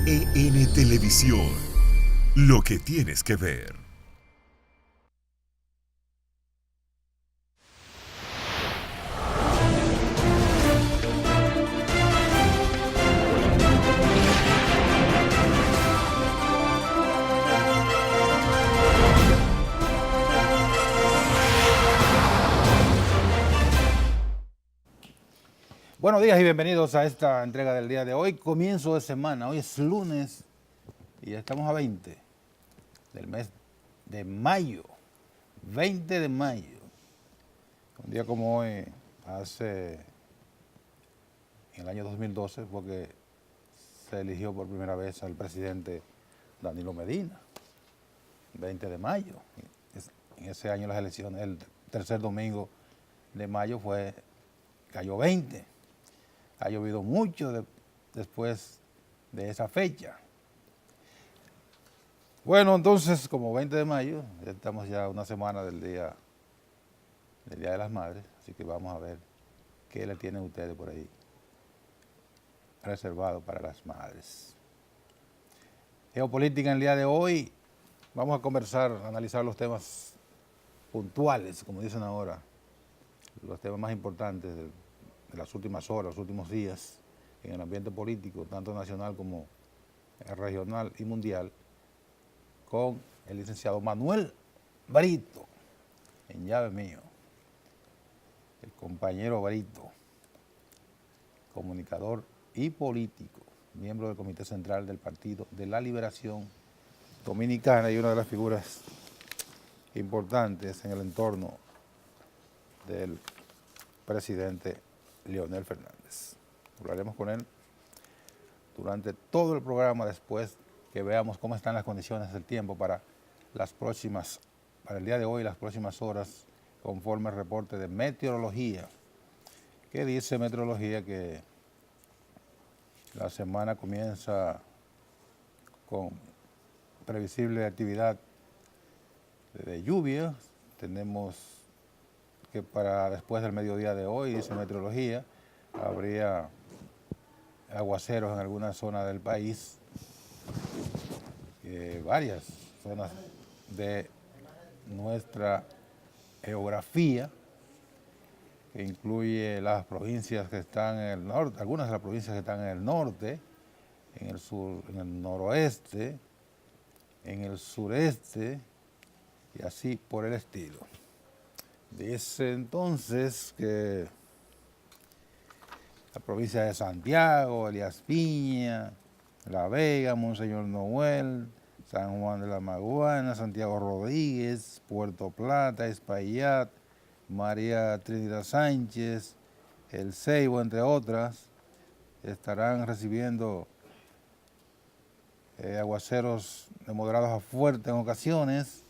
NTN Televisión, lo que tienes que ver. Buenos días y bienvenidos a esta entrega del día de hoy, comienzo de semana. Hoy es lunes y ya estamos a 20 del mes de mayo, 20 de mayo. Un día como hoy, en el año 2012, fue que se eligió por primera vez al presidente Danilo Medina, 20 de mayo. En ese año las elecciones, el tercer domingo de mayo cayó 20. Ha llovido mucho después de esa fecha. Bueno, entonces, como 20 de mayo, ya estamos ya una semana del Día de las Madres, así que vamos a ver qué le tienen ustedes por ahí reservado para las madres. Geopolítica en el día de hoy, vamos a conversar, analizar los temas puntuales, como dicen ahora, los temas más importantes de las últimas horas, los últimos días, en el ambiente político, tanto nacional como regional y mundial, con el licenciado Manuel Brito, en llave mío, el compañero Brito, comunicador y político, miembro del Comité Central del Partido de la Liberación Dominicana y una de las figuras importantes en el entorno del presidente Leonel Fernández. Hablaremos con él durante todo el programa después que veamos cómo están las condiciones del tiempo para el día de hoy y las próximas horas, conforme el reporte de meteorología. ¿Qué dice meteorología? Que la semana comienza con previsible actividad de lluvia. Tenemos que para después del mediodía de hoy, dice meteorología, habría aguaceros en algunas zonas del país, varias zonas de nuestra geografía, que incluye las provincias que están en el norte, algunas de las provincias que están en el norte, en el sur, en el noroeste, en el sureste y así por el estilo. Dice entonces que la provincia de Santiago, Elías Piña, La Vega, Monseñor Noel, San Juan de la Maguana, Santiago Rodríguez, Puerto Plata, Espaillat, María Trinidad Sánchez, El Ceibo, entre otras, estarán recibiendo aguaceros de moderados a fuertes en ocasiones,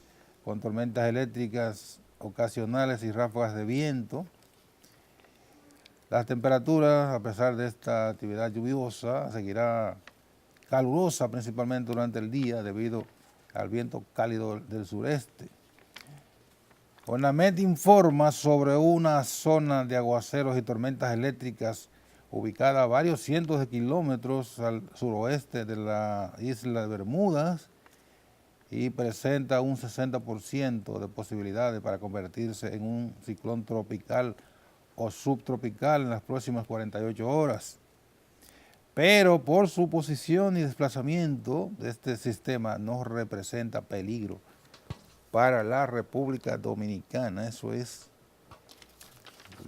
con tormentas eléctricas ocasionales y ráfagas de viento. Las temperaturas, a pesar de esta actividad lluviosa, seguirá calurosa principalmente durante el día debido al viento cálido del sureste. ONAMED informa sobre una zona de aguaceros y tormentas eléctricas ubicada a varios cientos de kilómetros al suroeste de la isla de Bermudas y presenta un 60% de posibilidades para convertirse en un ciclón tropical o subtropical en las próximas 48 horas. Pero por su posición y desplazamiento, este sistema no representa peligro para la República Dominicana. Eso es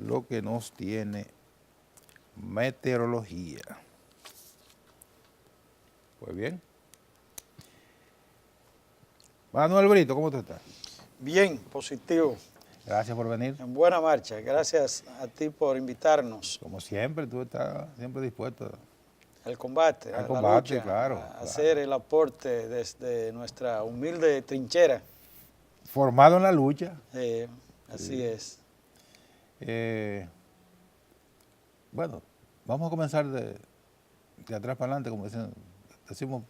lo que nos tiene meteorología. Pues bien. Manuel Brito, ¿cómo tú estás? Bien, positivo. Gracias por venir. En buena marcha. Gracias a ti por invitarnos. Como siempre, tú estás siempre dispuesto Al combate, al a combate, la lucha, claro, a hacer el aporte desde nuestra humilde trinchera. formado en la lucha. Así es. Bueno, vamos a comenzar de atrás para adelante, como decimos.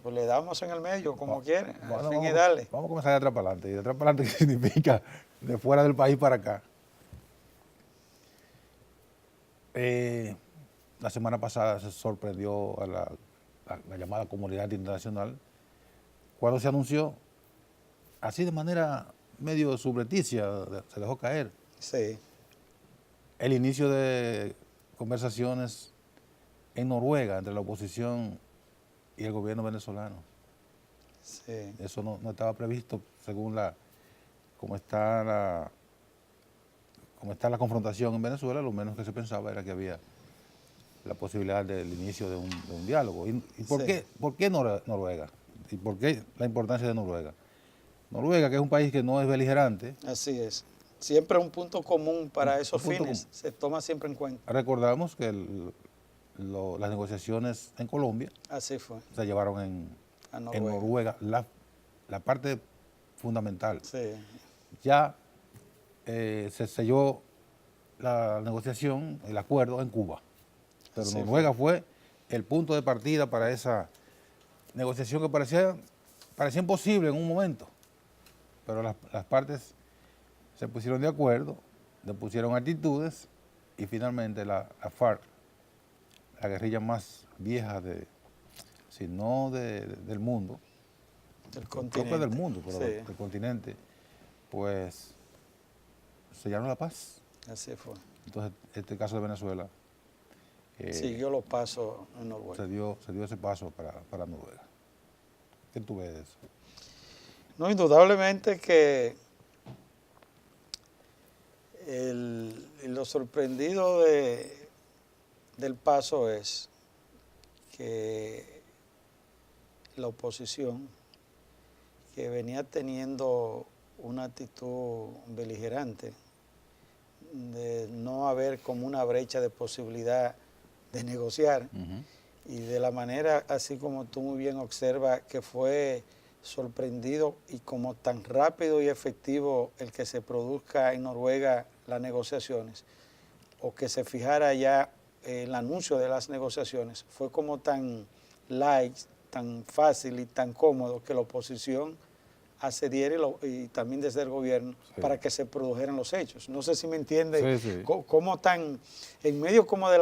Pues le damos en el medio, como quieren, Bueno, al fin y dale. vamos a comenzar de atrás para adelante. ¿Y de atrás para adelante qué significa? De fuera del país para acá. La semana pasada se sorprendió a la la llamada comunidad internacional, cuando se anunció, así de manera medio subrepticia, se dejó caer Sí, el inicio de conversaciones en Noruega entre la oposición y el gobierno venezolano. sí. Eso no estaba previsto según cómo está la confrontación en Venezuela. Lo menos que se pensaba era que había la posibilidad del inicio de un diálogo. ¿Y Sí. por qué Noruega? ¿Y por qué la importancia de Noruega? Noruega, que es un país que no es beligerante, Así es. Siempre un punto común para esos un punto fines. Se toma siempre en cuenta. recordamos que las negociaciones en Colombia Así fue. se llevaron A en Noruega. Noruega. La parte fundamental. Sí, Ya se selló la negociación, el acuerdo en Cuba. Pero Así Noruega fue el punto de partida para esa negociación que parecía imposible en un momento. Pero las partes se pusieron de acuerdo, le pusieron actitudes y finalmente la FARC, la guerrilla más vieja si no del mundo, del creo que continente. del mundo, pero Sí, del continente, pues sellaron la paz. así fue. Entonces, este caso de Venezuela Siguió los pasos en Noruega. se dio ese paso para Noruega. ¿Qué tú ves de eso? No, indudablemente que lo sorprendido del paso es que la oposición, que venía teniendo una actitud beligerante, de no haber como una brecha de posibilidad de negociar, y de la manera, así como tú muy bien observas, que fue sorprendido y como tan rápido y efectivo el que se produzca en Noruega las negociaciones, o que se fijara ya el anuncio de las negociaciones, fue como tan light, tan fácil y tan cómodo que la oposición accediera y también desde el gobierno para que se produjeran los hechos. No sé si me entiende, cómo tan, en medio como de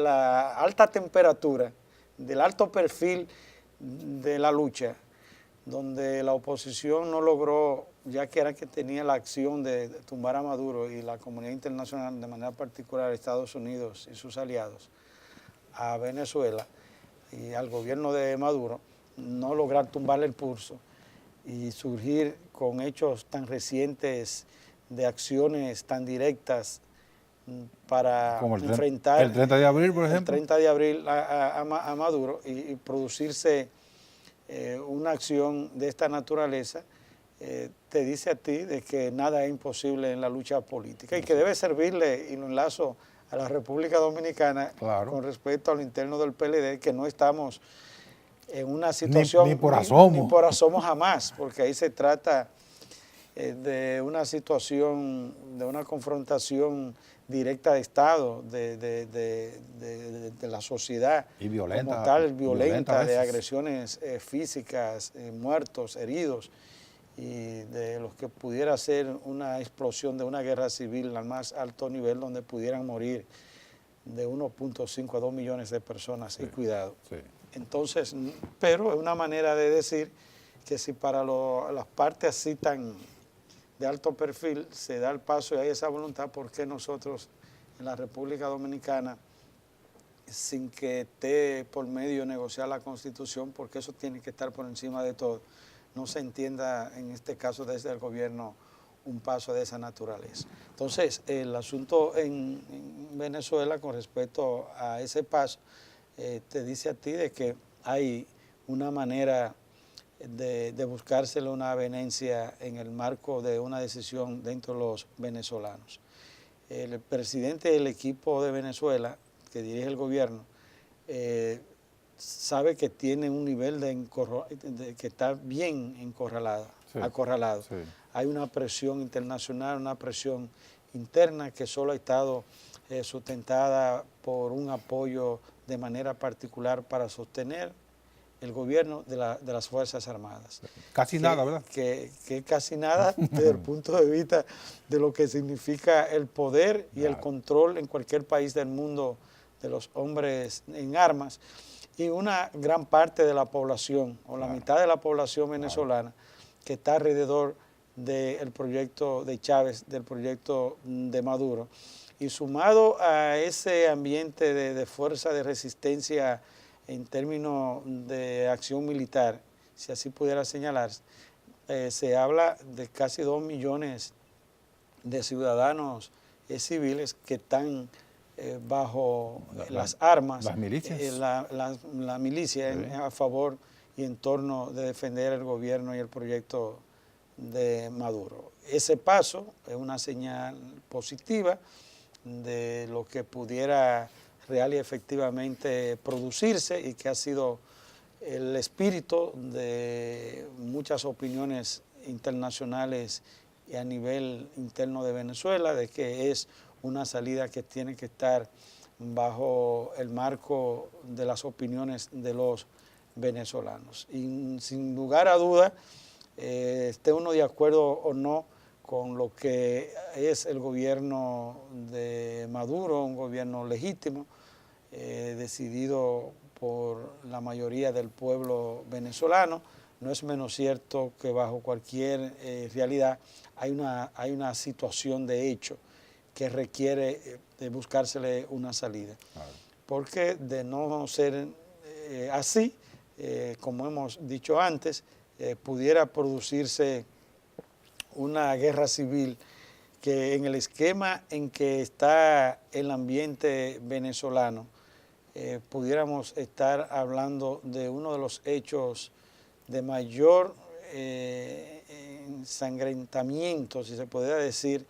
la alta temperatura, del alto perfil de la lucha, donde la oposición no logró, ya que era que tenía la acción de tumbar a Maduro, y la comunidad internacional, de manera particular Estados Unidos y sus aliados, a Venezuela y al gobierno de Maduro, no lograr tumbarle el pulso y surgir con hechos tan recientes de acciones tan directas para Como enfrentar el 30 de abril, por ejemplo. el 30 de abril a Maduro y producirse una acción de esta naturaleza, te dice a ti de que nada es imposible en la lucha política y que debe servirle, y lo enlazo a la República Dominicana, claro, con respecto a lo interno del PLD, que no estamos en una situación ni por asomo. Ni por asomo jamás, porque ahí se trata de una situación, de una confrontación directa de Estado, de la sociedad y violenta, como tal, violenta de veces. agresiones físicas, muertos, heridos, y de los que pudiera ser una explosión de una guerra civil al más alto nivel, donde pudieran morir de 1.5 a 2 millones de personas, Sí, y cuidado. Sí. Entonces, pero es una manera de decir que si para las partes así tan de alto perfil se da el paso y hay esa voluntad, ¿por qué nosotros en la República Dominicana, sin que esté por medio negociar la Constitución, porque eso tiene que estar por encima de todo, no se entienda en este caso desde el gobierno un paso de esa naturaleza? Entonces, el asunto en Venezuela con respecto a ese paso, te dice a ti de que hay una manera de buscársele una avenencia en el marco de una decisión dentro de los venezolanos. El presidente del equipo de Venezuela, que dirige el gobierno, sabe que tiene un nivel que está bien acorralado. Sí. Hay una presión internacional, una presión interna que solo ha estado sustentada por un apoyo de manera particular para sostener el gobierno de las Fuerzas Armadas. Casi nada, ¿verdad? Que casi nada desde el punto de vista de lo que significa el poder y el control en cualquier país del mundo de los hombres en armas, y una gran parte de la población, o la mitad de la población venezolana, que está alrededor del proyecto de Chávez, del proyecto de Maduro. Y sumado a ese ambiente de fuerza de resistencia en términos de acción militar, si así pudiera señalarse, se habla de casi 2 millones de ciudadanos civiles que están bajo las armas, las milicias, la milicia sí, a favor y en torno de defender el gobierno y el proyecto de Maduro. Ese paso es una señal positiva de lo que pudiera real y efectivamente producirse y que ha sido el espíritu de muchas opiniones internacionales y a nivel interno de Venezuela, de que es una salida que tiene que estar bajo el marco de las opiniones de los venezolanos. Y sin lugar a duda, esté uno de acuerdo o no con lo que es el gobierno de Maduro, un gobierno legítimo, decidido por la mayoría del pueblo venezolano, no es menos cierto que bajo cualquier realidad hay una situación de hecho que requiere buscársele una salida. Claro. Porque de no ser así, como hemos dicho antes, pudiera producirse una guerra civil que en el esquema en que está el ambiente venezolano, pudiéramos estar hablando de uno de los hechos de mayor ensangrentamiento, si se pudiera decir,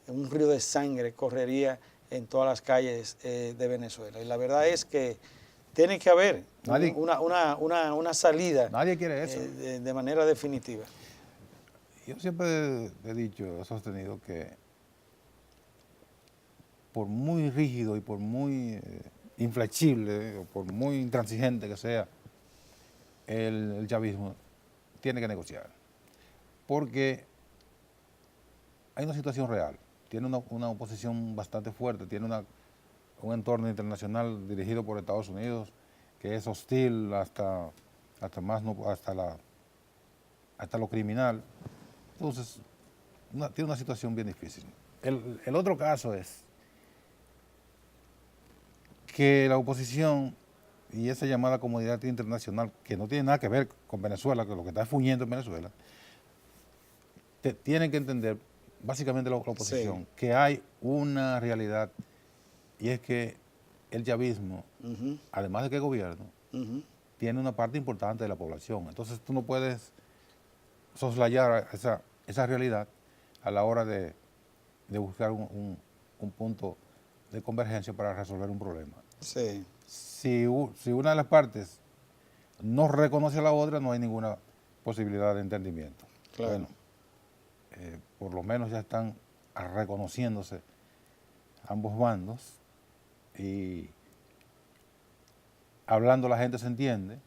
un río de sangre correría en todas las calles de Venezuela. Y la verdad es que tiene que haber una salida. Nadie quiere eso. De manera definitiva. Yo siempre he dicho, he sostenido que por muy rígido y por muy inflexible, o por muy intransigente que sea el chavismo, tiene que negociar. Porque hay una situación real, tiene una oposición bastante fuerte, tiene un entorno internacional dirigido por Estados Unidos que es hostil hasta lo criminal. Entonces, tiene una situación bien difícil. El otro caso es que la oposición y esa llamada comunidad internacional, que no tiene nada que ver con Venezuela, que lo que está fuñendo en Venezuela, tienen que entender, básicamente la oposición, sí, que hay una realidad, y es que el chavismo, además de que gobierno, tiene una parte importante de la población. Entonces tú no puedes soslayar esa realidad a la hora de buscar un punto de convergencia para resolver un problema. Sí. Si una de las partes no reconoce a la otra, no hay ninguna posibilidad de entendimiento. Claro. Bueno, por lo menos ya están reconociéndose ambos bandos y hablando la gente se entiende.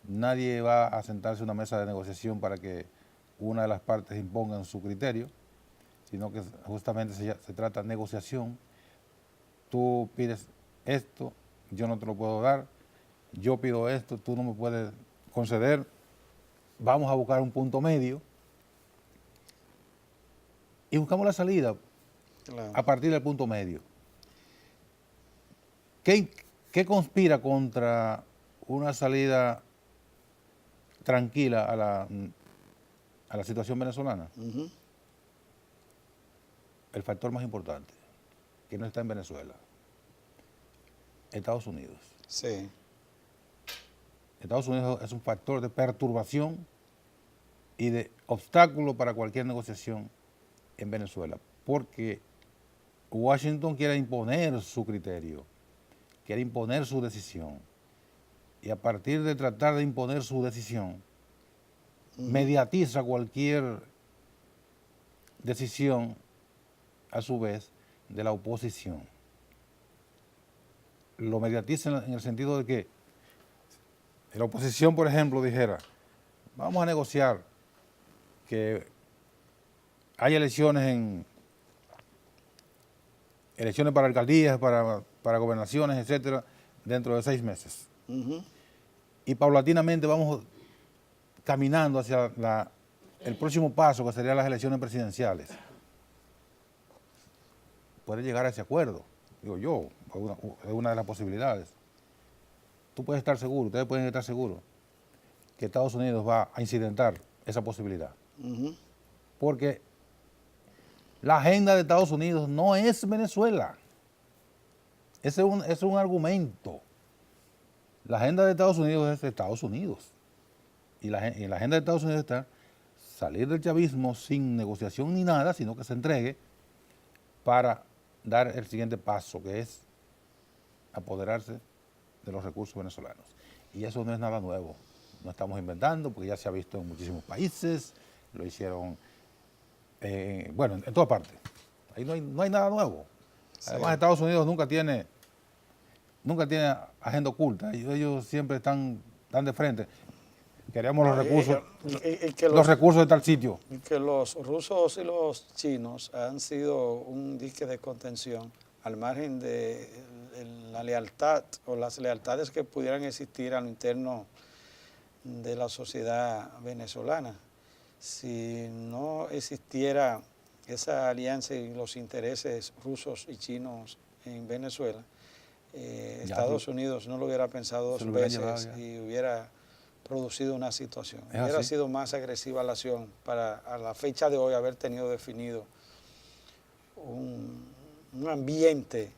Nadie va a sentarse a una mesa de negociación para que una de las partes imponga su criterio, sino que justamente se trata de negociación. Tú pides esto, yo no te lo puedo dar, yo pido esto, tú no me puedes conceder, vamos a buscar un punto medio y buscamos la salida, claro, a partir del punto medio. ¿Qué conspira contra una salida tranquila a la situación venezolana? El factor más importante, que no está en Venezuela, Estados Unidos. Sí. Estados Unidos es un factor de perturbación y de obstáculo para cualquier negociación en Venezuela, porque Washington quiere imponer su criterio, quiere imponer su decisión, y a partir de tratar de imponer su decisión, mediatiza cualquier decisión, a su vez, de la oposición. Lo mediatiza en el sentido de que la oposición, por ejemplo, dijera, vamos a negociar que hay elecciones para alcaldías, para gobernaciones, etcétera, dentro de 6 meses. Ujú. Y paulatinamente vamos caminando hacia el próximo paso, que serían las elecciones presidenciales. Puede llegar a ese acuerdo, digo yo, es una de las posibilidades. Tú puedes estar seguro, ustedes pueden estar seguros que Estados Unidos va a incidentar esa posibilidad. Ujú. Porque la agenda de Estados Unidos no es Venezuela. Ese es un argumento. La agenda de Estados Unidos es Estados Unidos. Y la agenda de Estados Unidos está salir del chavismo sin negociación ni nada, sino que se entregue para dar el siguiente paso, que es apoderarse de los recursos venezolanos. Y eso no es nada nuevo. No estamos inventando, porque ya se ha visto en muchísimos países, lo hicieron, bueno, en toda parte. Ahí no hay nada nuevo. Además, Sí. Estados Unidos nunca tiene agenda oculta. Ellos siempre están de frente. Queremos los recursos, Y que los recursos de tal sitio. y que los rusos y los chinos han sido un dique de contención al margen de la lealtad o las lealtades que pudieran existir al interno de la sociedad venezolana. Si no existiera esa alianza y los intereses rusos y chinos en Venezuela, Estados Unidos no lo hubiera pensado dos se lo hubieran veces llevado ya. y hubiera producido una situación. Es Hubiera así. sido más agresiva la acción para a la fecha de hoy haber tenido definido un ambiente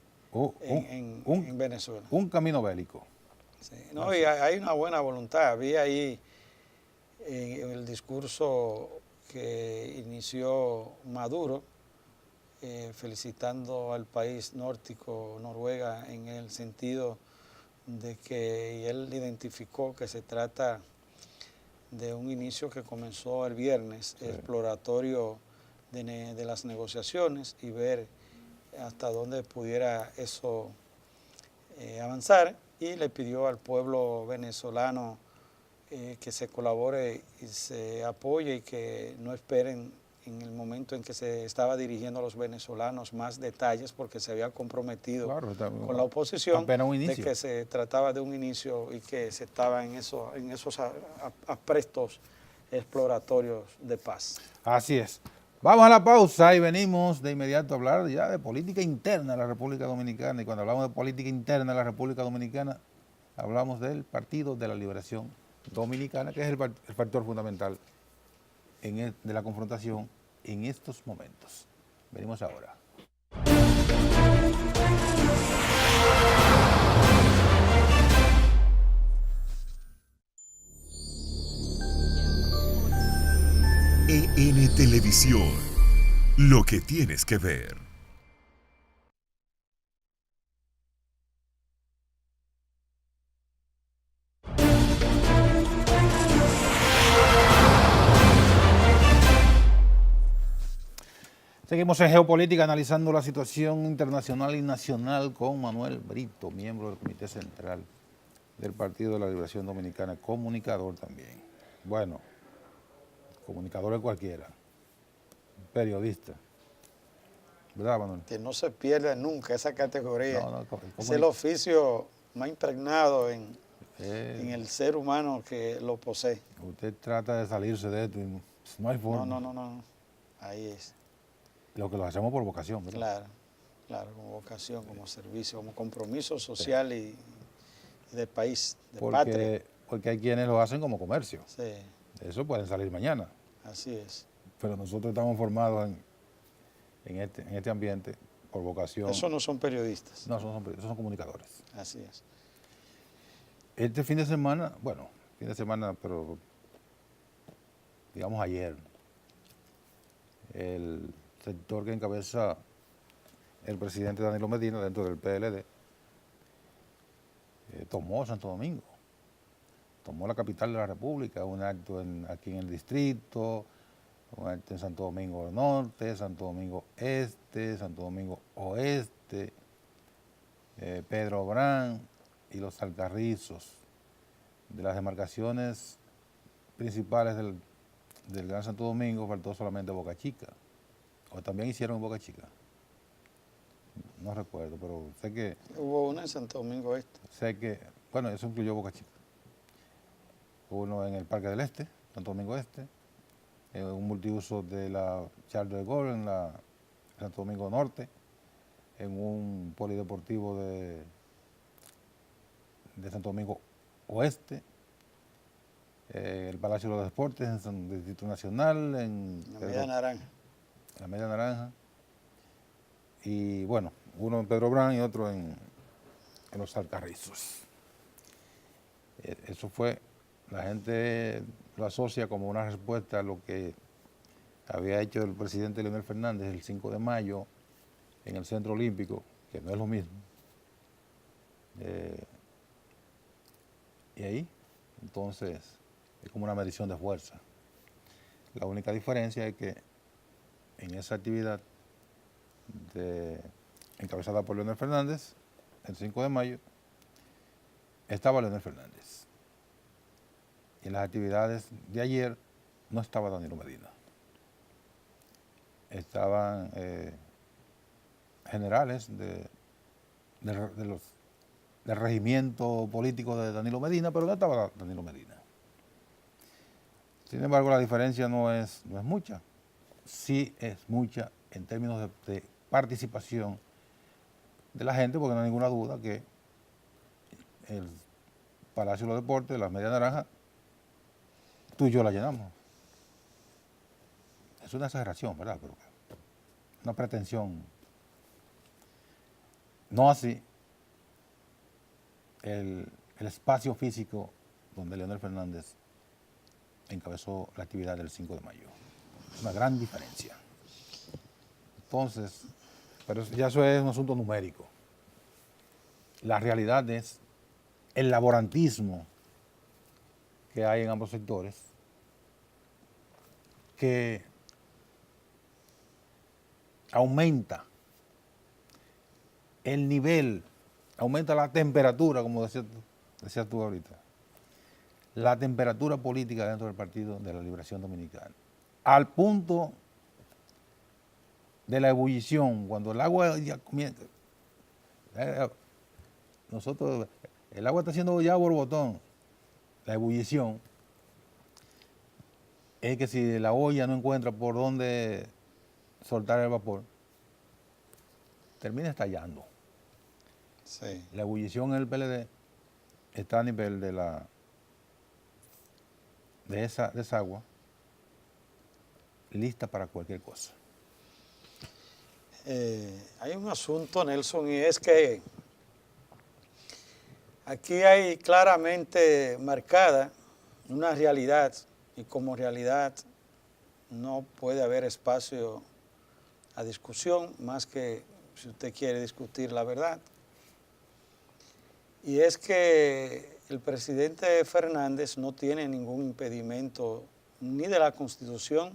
en Venezuela. Un camino bélico. Sí, no, y hay una buena voluntad. Vi ahí el discurso que inició Maduro, felicitando al país nórdico, Noruega, en el sentido de que él identificó que se trata de un inicio que comenzó el viernes, exploratorio de las negociaciones y ver hasta dónde pudiera eso avanzar, y le pidió al pueblo venezolano que se colabore y se apoye y que no esperen en el momento en que se estaba dirigiendo a los venezolanos más detalles, porque se había comprometido con la oposición de que se trataba de un inicio y que se estaba en esos aprestos exploratorios de paz. Así es. Vamos a la pausa y venimos de inmediato a hablar ya de política interna de la República Dominicana. Y cuando hablamos de política interna de la República Dominicana, hablamos del Partido de la Liberación Dominicana, que es el factor fundamental de la confrontación en estos momentos. Venimos ahora. EN Televisión, lo que tienes que ver. Seguimos en Geopolítica analizando la situación internacional y nacional con Manuel Brito, miembro del Comité Central del Partido de la Liberación Dominicana, comunicador también. Bueno, comunicador de cualquiera, periodista, ¿verdad, Manuel? Que no se pierda nunca esa categoría. No, es el oficio más impregnado en el ser humano que lo posee. Usted trata de salirse de esto y no hay forma. No. Ahí es. Lo que lo hacemos por vocación, ¿verdad? Claro, como vocación, como servicio, como compromiso social y de país, de patria. Porque hay quienes lo hacen como comercio. Sí. Eso pueden salir mañana. Así es. Pero nosotros estamos formados en este ambiente por vocación. Esos no son periodistas. No, esos son comunicadores. Así es. Este fin de semana, pero digamos ayer, el sector que encabeza el presidente Danilo Medina dentro del PLD tomó Santo Domingo, tomó la capital de la República, un acto aquí en el distrito, un acto en Santo Domingo Norte, Santo Domingo Este, Santo Domingo Oeste, Pedro Brán y los Alcarrizos, de las demarcaciones principales del Gran Santo Domingo, faltó solamente Boca Chica. O también hicieron en Boca Chica. No recuerdo, pero sé que... Hubo una en Santo Domingo Este. Sé que bueno, eso incluyó Boca Chica. Uno en el Parque del Este, Santo Domingo Este, un multiuso de la Charles de Gaulle en la Santo Domingo Norte, en un polideportivo de Santo Domingo Oeste, el Palacio de los Deportes en el Distrito Nacional, en La Media Naranja. La Media Naranja, y bueno, uno en Pedro Brán y otro en Los Alcarrizos. Eso fue, la gente lo asocia como una respuesta a lo que había hecho el presidente Leonel Fernández el 5 de mayo en el Centro Olímpico, que no es lo mismo. Y ahí, entonces, es como una medición de fuerza. La única diferencia es que en esa actividad encabezada por Leonel Fernández, el 5 de mayo, estaba Leonel Fernández. Y en las actividades de ayer no estaba Danilo Medina. Estaban generales del regimiento político de Danilo Medina, pero no estaba Danilo Medina. Sin embargo, la diferencia no es mucha. Sí es mucha en términos de participación de la gente, porque no hay ninguna duda que el Palacio de los Deportes, la Media Naranja, tú y yo la llenamos. Es una exageración, ¿verdad? Pero una pretensión. No así el espacio físico donde Leonel Fernández encabezó la actividad del 5 de mayo. Es una gran diferencia. Entonces, pero ya eso es un asunto numérico. La realidad es el laborantismo que hay en ambos sectores, que aumenta el nivel, aumenta la temperatura, como decías tú ahorita, la temperatura política dentro del Partido de la Liberación Dominicana, al punto de la ebullición, cuando el agua ya comienza, el agua está haciendo ya borbotón, la ebullición, es que si la olla no encuentra por dónde soltar el vapor, termina estallando. Sí. La ebullición en el PLD está a nivel de esa agua, lista para cualquier cosa. Hay un asunto, Nelson, y es que aquí hay claramente marcada una realidad, y como realidad no puede haber espacio a discusión, más que si usted quiere discutir la verdad. Y es que el presidente Fernández no tiene ningún impedimento ni de la Constitución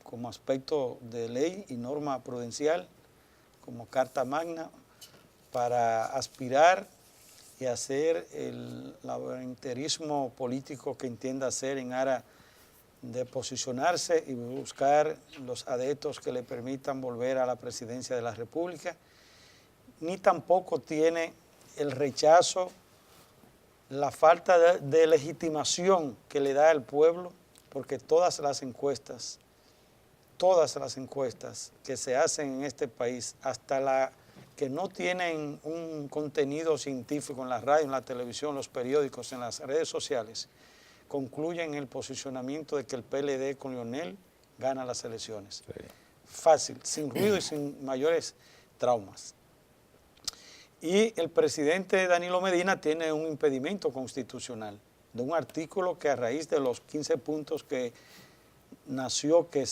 como aspecto de ley y norma prudencial, como carta magna, para aspirar y hacer el laboranterismo político que entienda hacer en aras de posicionarse y buscar los adeptos que le permitan volver a la presidencia de la República, ni tampoco tiene el rechazo, la falta de legitimación que le da el pueblo, porque todas las encuestas que se hacen en este país, hasta la que no tienen un contenido científico en la radio, en la televisión, los periódicos, en las redes sociales, concluyen el posicionamiento de que el PLD con Leonel gana las elecciones. Sí. Fácil, sin ruido y sin mayores traumas. Y el presidente Danilo Medina tiene un impedimento constitucional de un artículo que a raíz de los 15 puntos que nació, que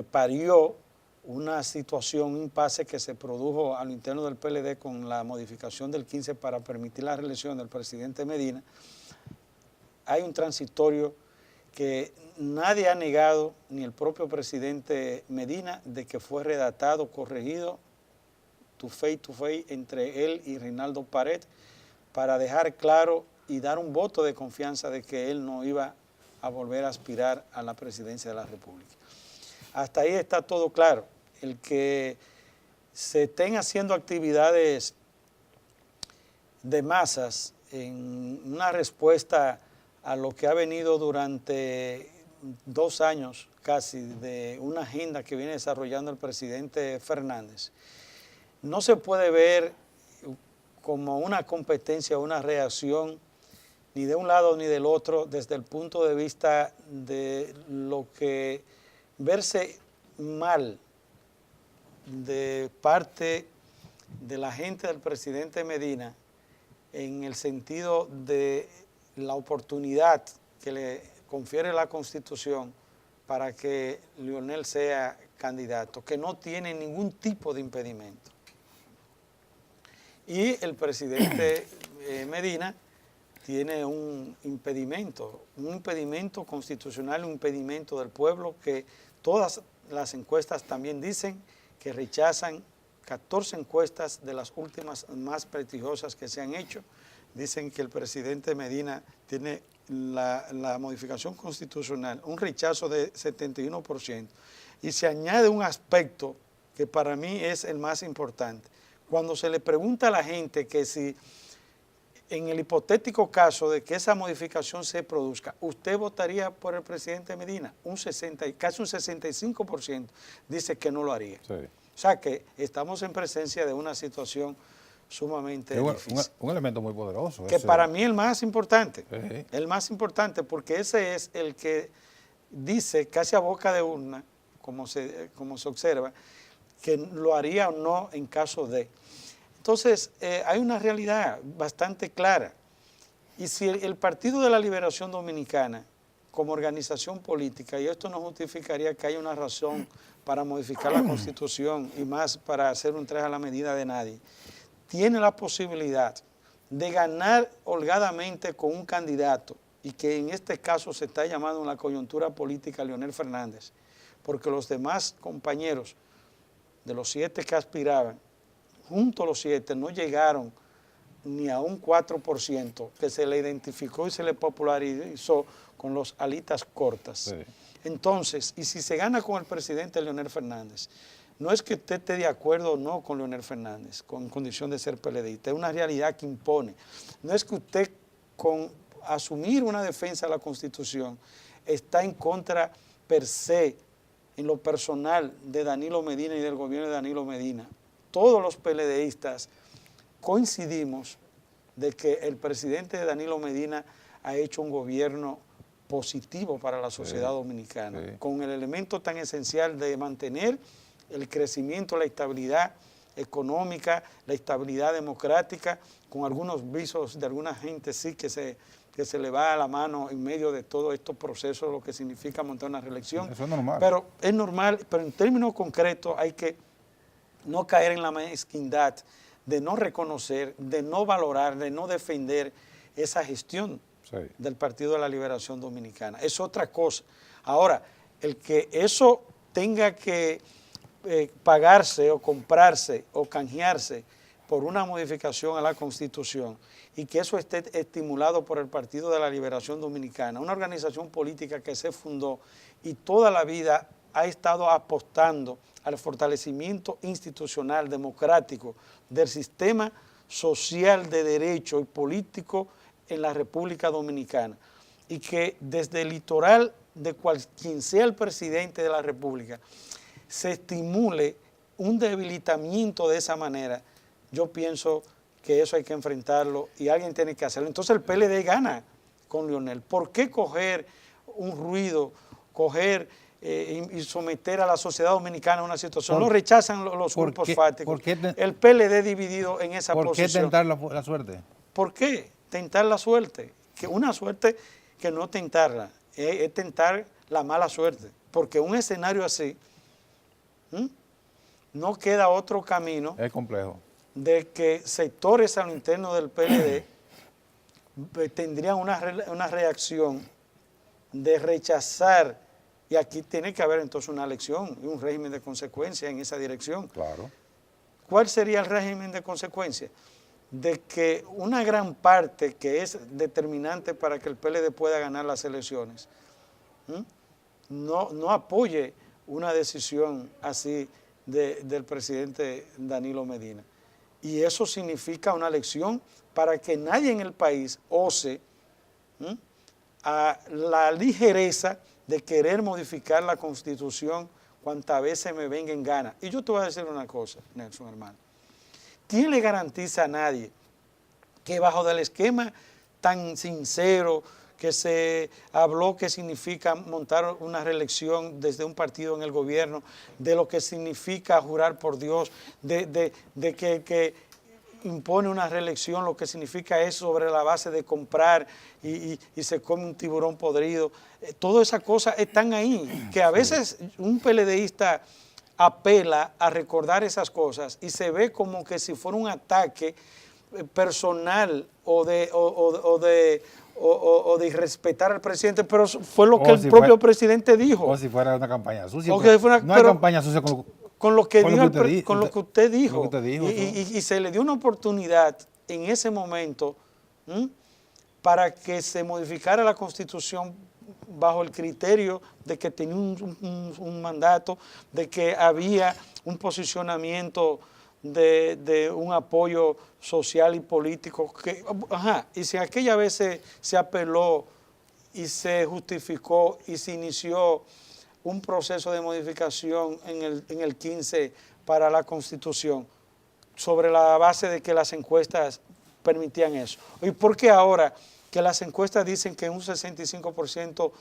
parió una situación, un impasse que se produjo a lo interno del PLD con la modificación del 15 para permitir la reelección del presidente Medina. Hay un transitorio que nadie ha negado, ni el propio presidente Medina, de que fue redactado, corregido, tu fe, entre él y Reinaldo Pared, para dejar claro y dar un voto de confianza de que él no iba a volver a aspirar a la presidencia de la República. Hasta ahí está todo claro. El que se estén haciendo actividades de masas en una respuesta a lo que ha venido durante 2 años casi de una agenda que viene desarrollando el presidente Fernández, no se puede ver como una competencia o una reacción ni de un lado ni del otro desde el punto de vista de lo que verse mal de parte de la gente del presidente Medina en el sentido de la oportunidad que le confiere la Constitución para que Leonel sea candidato, que no tiene ningún tipo de impedimento. Y el presidente Medina tiene un impedimento constitucional, un impedimento del pueblo que todas las encuestas también dicen que rechazan. 14 encuestas de las últimas más prestigiosas que se han hecho dicen que el presidente Medina tiene la modificación constitucional, un rechazo de 71%. Y se añade un aspecto que para mí es el más importante. Cuando se le pregunta a la gente que si en el hipotético caso de que esa modificación se produzca, ¿usted votaría por el presidente Medina? Casi un 65% dice que no lo haría. Sí. O sea que estamos en presencia de una situación sumamente difícil. Un elemento muy poderoso. Que para mí es el más importante. El más importante porque ese es el que dice casi a boca de urna, como se observa, que lo haría o no en caso de. Entonces, hay una realidad bastante clara. Y si el Partido de la Liberación Dominicana, como organización política, y esto no justificaría que haya una razón para modificar la Constitución y más para hacer un traje a la medida de nadie, tiene la posibilidad de ganar holgadamente con un candidato, y que en este caso se está llamando en la coyuntura política Leonel Fernández, porque los demás compañeros de los 7 que aspiraban, juntos los 7, no llegaron ni a un 4% que se le identificó y se le popularizó con los alitas cortas. Sí. Entonces, y si se gana con el presidente Leonel Fernández, no es que usted esté de acuerdo o no con Leonel Fernández, con condición de ser PLDista, es una realidad que impone. No es que usted con asumir una defensa de la Constitución está en contra per se, en lo personal, de Danilo Medina y del gobierno de Danilo Medina. Todos los PLDistas coincidimos de que el presidente de Danilo Medina ha hecho un gobierno positivo para la sociedad dominicana, con el elemento tan esencial de mantener el crecimiento, la estabilidad económica, la estabilidad democrática, con algunos visos de alguna gente sí que se le va a la mano en medio de todos estos procesos, lo que significa montar una reelección. Eso es normal. Pero es normal, pero en términos concretos hay que no caer en la mezquindad de no reconocer, de no valorar, de no defender esa gestión del Partido de la Liberación Dominicana. Es otra cosa. Ahora, el que eso tenga que pagarse o comprarse o canjearse por una modificación a la Constitución y que eso esté estimulado por el Partido de la Liberación Dominicana, una organización política que se fundó y toda la vida ha estado apostando al fortalecimiento institucional democrático del sistema social de derecho y político en la República Dominicana, y que desde el litoral de quien sea el presidente de la República se estimule un debilitamiento de esa manera, yo pienso que eso hay que enfrentarlo y alguien tiene que hacerlo. Entonces el PLD gana con Leonel. ¿Por qué coger un ruido, y someter a la sociedad dominicana a una situación? No rechazan los grupos fáticos. El PLD dividido en esa posición. ¿Por qué tentar la suerte? ¿Por qué tentar la suerte? Que una suerte que no tentarla, es tentar la mala suerte. Porque un escenario así, no queda otro camino. Es complejo. De que sectores a lo interno del PLD tendrían una reacción de rechazar, y aquí tiene que haber entonces una elección y un régimen de consecuencia en esa dirección. Claro. ¿Cuál sería el régimen de consecuencia? De que una gran parte que es determinante para que el PLD pueda ganar las elecciones no apoye una decisión así del presidente Danilo Medina. Y eso significa una lección para que nadie en el país ose a la ligereza de querer modificar la Constitución cuantas veces me venga en gana. Y yo te voy a decir una cosa, Nelson, hermano. ¿Quién le garantiza a nadie que bajo del esquema tan sincero que se habló que significa montar una reelección desde un partido en el gobierno, de lo que significa jurar por Dios, de que impone una reelección, lo que significa eso sobre la base de comprar y se come un tiburón podrido? Todas esas cosas están ahí, que a veces un PLDista apela a recordar esas cosas y se ve como que si fuera un ataque personal o de irrespetar al presidente, pero fue lo que el propio presidente dijo. O si fuera una campaña sucia. No hay campaña sucia con lo que usted dijo. Y Y se le dio una oportunidad en ese momento para que se modificara la Constitución bajo el criterio de que tenía un mandato, de que había un posicionamiento de un apoyo social y político. Y si aquella vez se apeló y se justificó y se inició un proceso de modificación en el 15 para la Constitución, sobre la base de que las encuestas permitían eso. ¿Y por qué ahora que las encuestas dicen que un 65%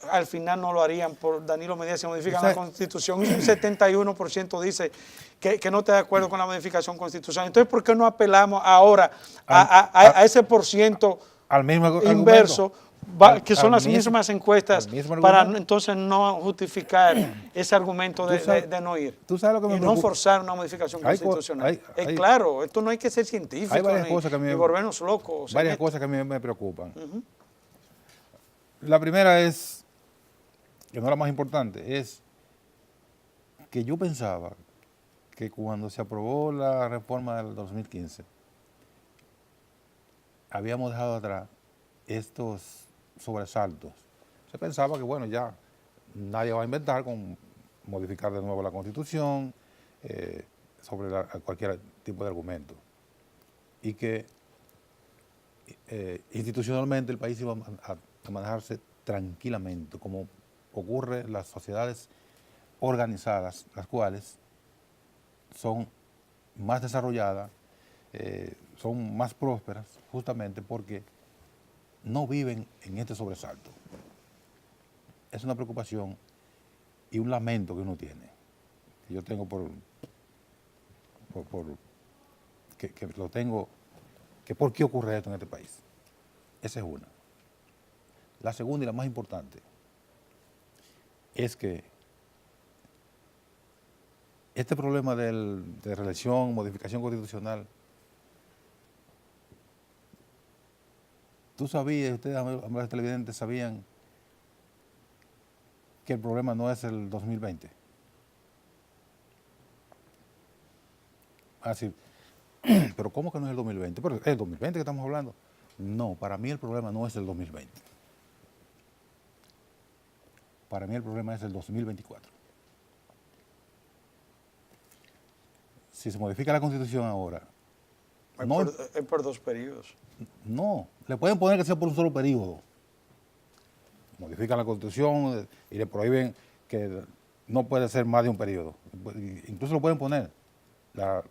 al final no lo harían por Danilo Medina si modifican la Constitución? Un 71% dice que no está de acuerdo con la modificación constitucional. Entonces, ¿por qué no apelamos ahora a ese porciento al mismo inverso, que son las mismas encuestas, para entonces no justificar ese argumento de no ir? ¿Tú sabes lo que me y no forzar una modificación constitucional? Claro, esto no hay que ser científico ni volvernos locos. Varias cosas que a mí me preocupan. La primera es, que no es la más importante, es que yo pensaba que cuando se aprobó la reforma del 2015, habíamos dejado atrás estos sobresaltos. Se pensaba que, bueno, ya nadie va a inventar con modificar de nuevo la Constitución sobre cualquier tipo de argumento. Y que institucionalmente el país iba a manejarse tranquilamente, como ocurre en las sociedades organizadas, las cuales son más desarrolladas, son más prósperas, justamente porque no viven en este sobresalto. Es una preocupación y un lamento que uno tiene, que yo tengo ¿por qué ocurre esto en este país? Esa es una. La segunda y la más importante es que este problema de reelección, modificación constitucional, tú sabías, ustedes, ambos televidentes, sabían que el problema no es el 2020. Así, pero ¿cómo que no es el 2020? Pero es el 2020 que estamos hablando. No, para mí el problema no es el 2020. Para mí el problema es el 2024. Si se modifica la Constitución ahora... Es por 2 periodos. No, le pueden poner que sea por un solo periodo. Modifican la Constitución y le prohíben que no puede ser más de un periodo. Incluso lo pueden poner. La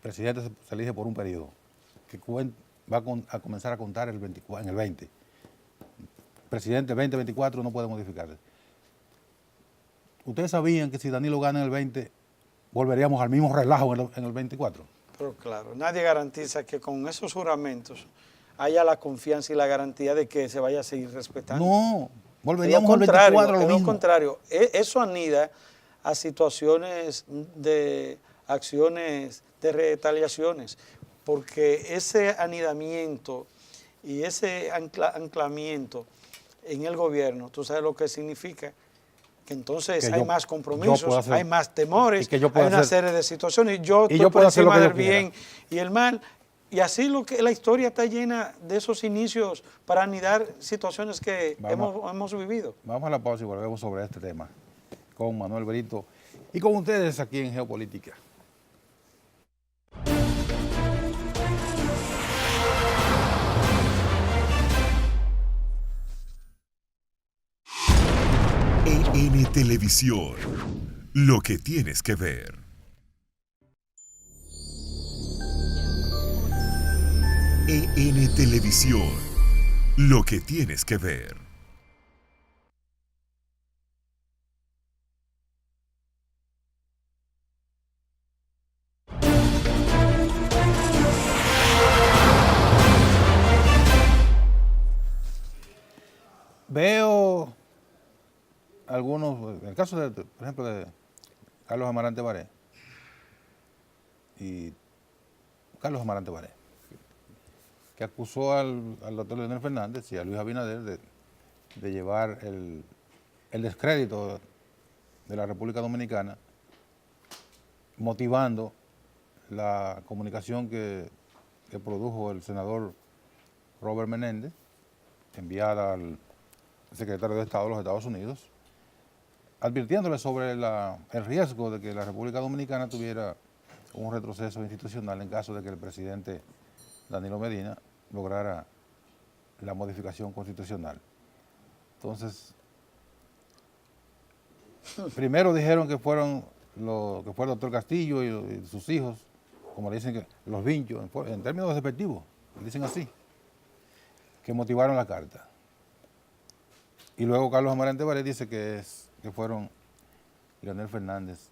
presidenta se elige por un periodo, que va a comenzar a contar en el 20. Presidente 2024 no puede modificarse. ¿Ustedes sabían que si Danilo gana en el 20, volveríamos al mismo relajo en el 24? Pero claro, nadie garantiza que con esos juramentos haya la confianza y la garantía de que se vaya a seguir respetando. No, volveríamos al 24 a lo mismo. Lo contrario, eso anida a situaciones de acciones de retaliaciones, porque ese anidamiento y ese anclamiento en el gobierno, tú sabes lo que significa, que entonces hay más compromisos, hay más temores, hay una serie de situaciones, y yo estoy por encima del bien y el mal, y así la historia está llena de esos inicios para anidar situaciones que hemos vivido. Vamos a la pausa y volvemos sobre este tema con Manuel Brito y con ustedes aquí en Geopolítica. Televisión. Lo que tienes que ver. Televisión. Lo que tienes que ver. Veo algunos, en el caso de, por ejemplo, de Carlos Amarante Baré y Carlos Amarante Baré, que acusó al doctor Leonel Fernández y a Luis Abinader de llevar el descrédito de la República Dominicana, motivando la comunicación que produjo el senador Robert Menéndez, enviada al secretario de Estado de los Estados Unidos, advirtiéndole sobre el riesgo de que la República Dominicana tuviera un retroceso institucional en caso de que el presidente Danilo Medina lograra la modificación constitucional. Entonces, primero dijeron que fue el doctor Castillo y sus hijos, como le dicen, los vinchos, en términos despectivos, dicen así, que motivaron la carta. Y luego Carlos Amarante Baré dice que fueron Leonel Fernández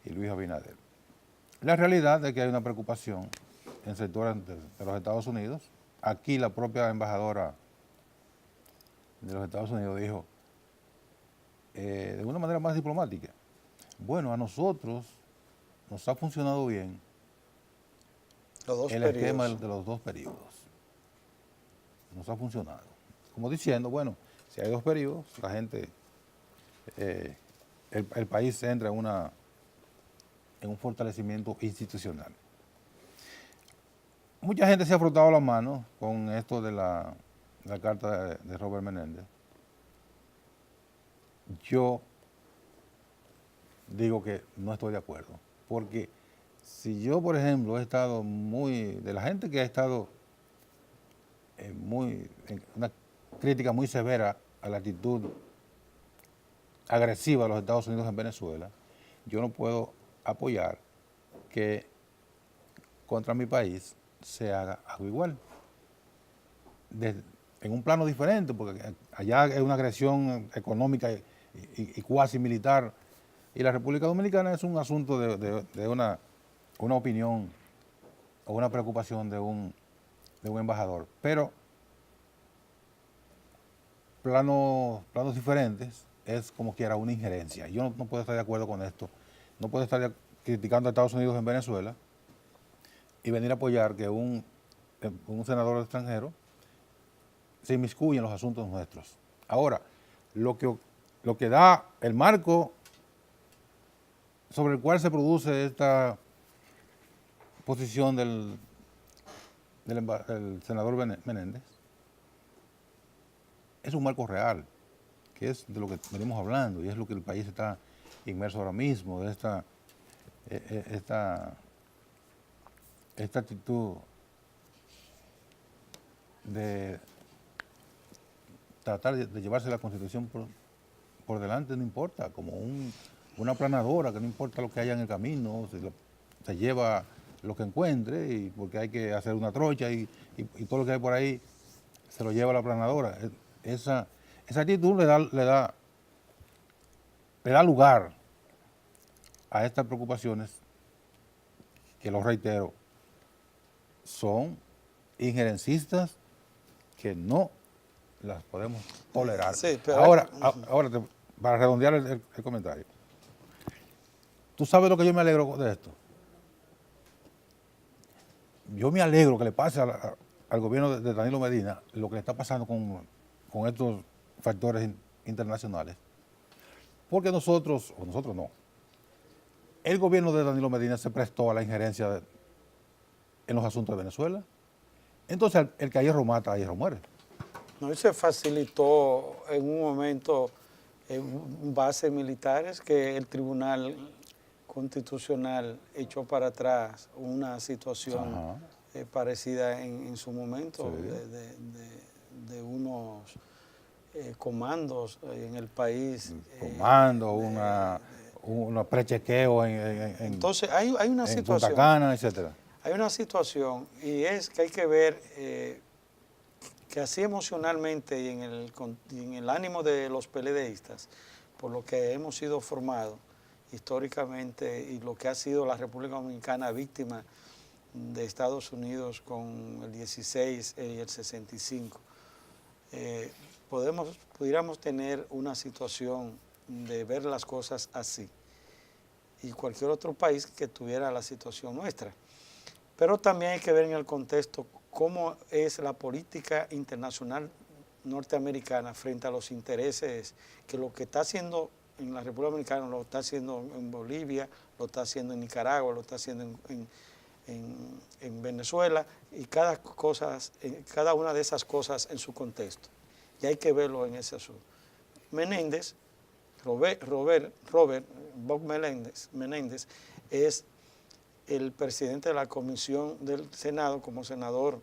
y Luis Abinader. La realidad es que hay una preocupación en sectores de los Estados Unidos. Aquí la propia embajadora de los Estados Unidos dijo, de una manera más diplomática, bueno, a nosotros nos ha funcionado bien el esquema de los 2 periodos. Nos ha funcionado. Como diciendo, bueno, si hay 2 periodos, la gente, el país entra en un fortalecimiento institucional. Mucha gente se ha frotado las manos con esto de la carta de Robert Menéndez. Yo digo que no estoy de acuerdo, porque si yo, por ejemplo, he estado de la gente que ha estado en una crítica muy severa a la actitud agresiva de los Estados Unidos en Venezuela, yo no puedo apoyar que contra mi país se haga algo igual. En un plano diferente, porque allá es una agresión económica y cuasi militar, y la República Dominicana es un asunto de una opinión o una preocupación de un embajador. Pero planos diferentes es como quiera una injerencia. Yo no puedo estar de acuerdo con esto. No puedo estar criticando a Estados Unidos en Venezuela y venir a apoyar que un senador extranjero se inmiscuye en los asuntos nuestros. Ahora, lo que da el marco sobre el cual se produce esta posición del senador Menéndez es un marco real, que es de lo que venimos hablando y es lo que el país está inmerso ahora mismo, de esta actitud de tratar de llevarse la Constitución por delante, no importa, como una aplanadora, que no importa lo que haya en el camino, se lleva lo que encuentre, y porque hay que hacer una trocha y todo lo que hay por ahí se lo lleva la aplanadora. Esa actitud le da lugar a estas preocupaciones que, lo reitero, son injerencistas que no las podemos tolerar. Sí, pero ahora para redondear el comentario, ¿tú sabes lo que yo me alegro de esto? Yo me alegro que le pase al gobierno de Danilo Medina lo que le está pasando con estos factores internacionales, porque nosotros no, el gobierno de Danilo Medina se prestó a la injerencia en los asuntos de Venezuela. Entonces el que a hierro mata, a hierro muere. No, y se facilitó en un momento bases militares que el Tribunal Constitucional echó para atrás una situación parecida en su momento, sí, de unos comandos en el país. Comando, unos prechequeos Entonces hay una en situación. Punta Cana, etcétera. Hay una situación y es que hay que ver que así emocionalmente y en el ánimo de los PLDistas, por lo que hemos sido formados históricamente y lo que ha sido la República Dominicana víctima de Estados Unidos con el 16 y el 65, pudiéramos tener una situación de ver las cosas así y cualquier otro país que tuviera la situación nuestra. Pero también hay que ver en el contexto cómo es la política internacional norteamericana frente a los intereses que lo que está haciendo en la República Dominicana lo está haciendo en Bolivia, lo está haciendo en Nicaragua, lo está haciendo en Venezuela y cada una de esas cosas en su contexto. Y hay que verlo en ese asunto. Robert Bob Menéndez es el presidente de la Comisión del Senado como senador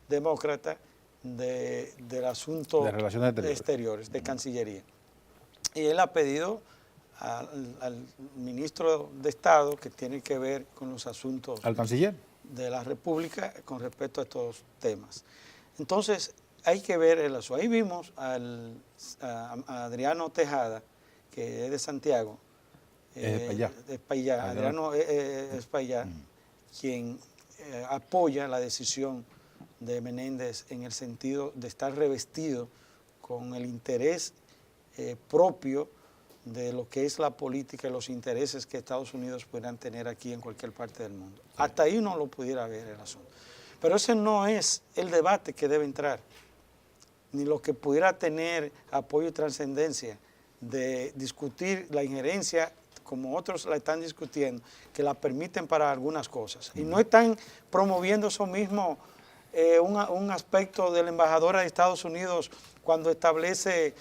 demócrata del asunto De Relaciones exteriores, de Cancillería. Y él ha pedido al ministro de Estado que tiene que ver con los asuntos ¿Al canciller? de la República con respecto a estos temas. Entonces, hay que ver el asunto. Ahí vimos a Adriano Tejada, que es de Santiago, Espaillá, Adriano Espaillá, quien apoya la decisión de Menéndez en el sentido de estar revestido con el interés propio de lo que es la política y los intereses que Estados Unidos pudieran tener aquí en cualquier parte del mundo. Sí. Hasta ahí uno lo pudiera ver el asunto. Pero ese no es el debate que debe entrar, ni lo que pudiera tener apoyo y trascendencia de discutir la injerencia, como otros la están discutiendo, que la permiten para algunas cosas. Y no están promoviendo eso mismo, un aspecto de la embajadora de Estados Unidos cuando establece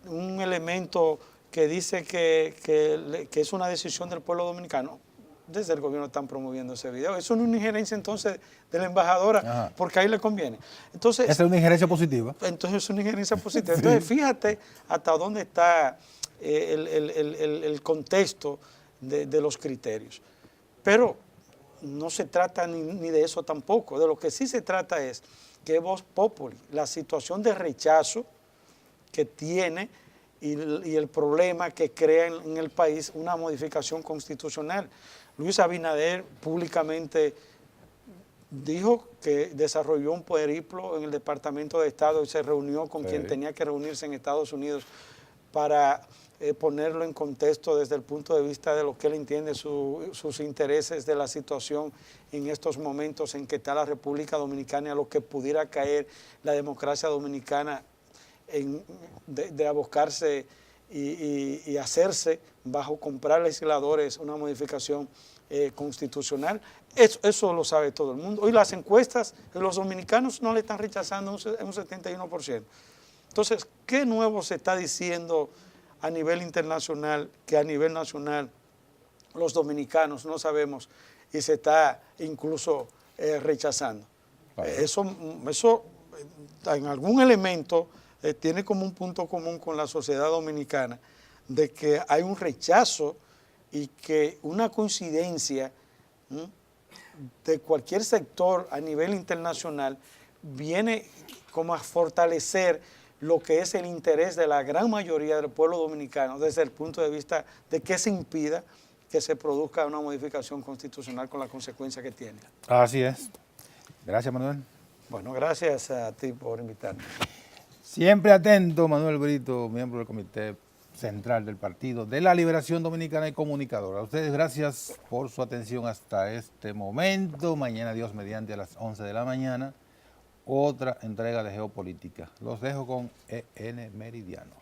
un elemento que dice que es una decisión del pueblo dominicano. Desde el gobierno están promoviendo ese video. Eso no es una injerencia entonces de la embajadora, ajá, porque ahí le conviene. Entonces, esa es una injerencia positiva. Entonces es una injerencia positiva. Sí. Entonces fíjate hasta dónde está el contexto de los criterios. Pero no se trata ni de eso tampoco. De lo que sí se trata es que Vox Populi, la situación de rechazo que tiene y el problema que crea en el país una modificación constitucional. Luis Abinader públicamente dijo que desarrolló un periplo en el Departamento de Estado y se reunió con quien tenía que reunirse en Estados Unidos para ponerlo en contexto desde el punto de vista de lo que él entiende sus intereses de la situación en estos momentos en que está la República Dominicana, a lo que pudiera caer la democracia dominicana de abocarse y hacerse bajo comprar legisladores una modificación constitucional. Eso lo sabe todo el mundo. Hoy las encuestas, los dominicanos no le están rechazando un 71%. Entonces, ¿qué nuevo se está diciendo a nivel internacional que a nivel nacional los dominicanos no sabemos y se está incluso rechazando? Eso en algún elemento tiene como un punto común con la sociedad dominicana de que hay un rechazo y que una coincidencia de cualquier sector a nivel internacional viene como a fortalecer lo que es el interés de la gran mayoría del pueblo dominicano desde el punto de vista de que se impida que se produzca una modificación constitucional con la consecuencia que tiene. Así es. Gracias, Manuel. Bueno, gracias a ti por invitarme. Siempre atento, Manuel Brito, miembro del Comité Central del Partido de la Liberación Dominicana y comunicador. A ustedes gracias por su atención hasta este momento. Mañana, Dios mediante, a las 11 de la mañana, otra entrega de Geopolítica. Los dejo con EN Meridiano.